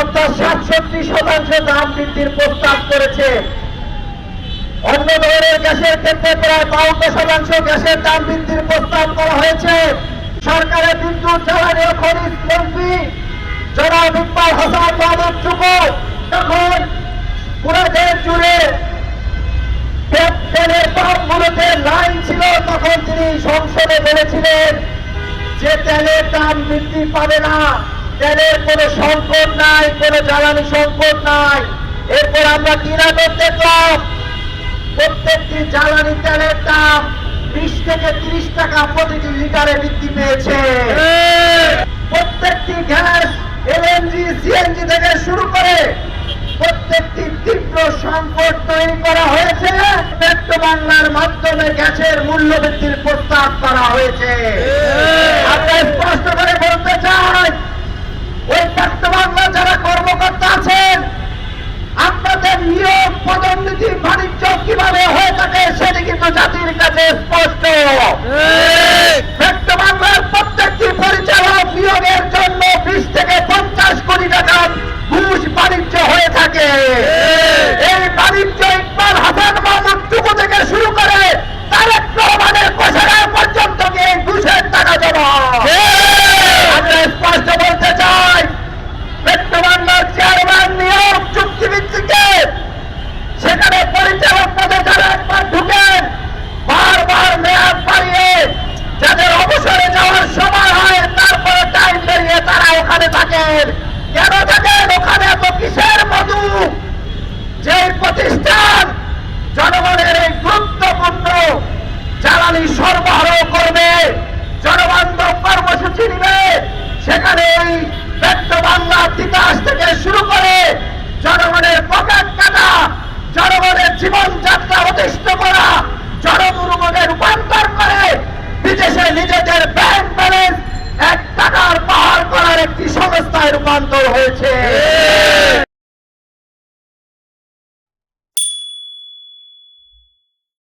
অর্থাৎ 67% দাম বৃদ্ধির প্রস্তাব করেছে। অন্য ধরনের গ্যাসের ক্ষেত্রে প্রায় 52% গ্যাসের দাম বৃদ্ধির প্রস্তাব করা হয়েছে। সরকারের বিদ্যুৎ জ্বালানি ও খনিজ মন্ত্রী জনাব ইকবাল হাসান মাহমুদ টুকু যখন পুরো দেশ জুড়ে তেলের পাম্পগুলোতে লাইন ছিল, তখন তিনি সংসদে বলেছিলেন যে তেলের দাম বৃদ্ধি পাবে না, তেলের কোনো সংকট নাই, কোনো জ্বালানি সংকট নাই। এরপর আমরা কি নাটক দেখলাম, প্রত্যেকটি জ্বালানি তেলের দাম 20 থেকে 30 টাকা প্রতিটি লিটারে বৃদ্ধি পেয়েছে। প্রত্যেকটি গ্যাস, এলএনজি, সিএনজি থেকে শুরু করে প্রত্যেকটি তীব্র সংকট তৈরি করা হয়েছে। পেট্রো বাংলার মাধ্যমে গ্যাসের মূল্য বৃদ্ধির প্রস্তাব করা হয়েছে। আমরা স্পষ্ট করে বলতে চাই, ওই পেট্রো বাংলা যারা কর্মকর্তা আছেন, আপনাদের নিয়োগ, পদোন্নতি, বাণিজ্য কিভাবে হয়ে থাকে সেটি কিন্তু জাতির কাছে স্পষ্ট। পেট্রো বাংলার প্রত্যেকটি পরিচালক নিয়োগের জন্য 20 থেকে 50 কোটি টাকা ঘুষ বাণিজ্য হয়ে থাকে। এই বাণিজ্য ইকবাল হাসান মাহমুদ টুকু থেকে শুরু করে তারেক রহমানের কোষাগার পর্যন্ত গিয়ে ঘুষের টাকা জমা। আমরা স্পষ্ট বলতে চাই, পেট্রো বাংলার চেয়ারম্যান নিয়োগ চুক্তিভিত্তিকে, সেখানে পরিচালক পদে যারা একবার ঢুকেন, বারবার মেয়াদ বাড়িয়ে যাদের অবসরে যাওয়ার সময় হয় তারপরে টাইম বেরিয়ে তারা ওখানে থাকেন। কেন থাকেন ওখানে? এত কিসের মধু? যে প্রতিষ্ঠান জনগণের এই গুরুত্বপূর্ণ জ্বালানি সরবরাহ করবে, জনবান্ধব কর্মসূচি নিবে, সেখানে এই পেট্রো বাংলা তিতাস থেকে শুরু করে জনগণের পকেট কাটা, জনগণের জীবনযাত্রা অতিষ্ঠ করা,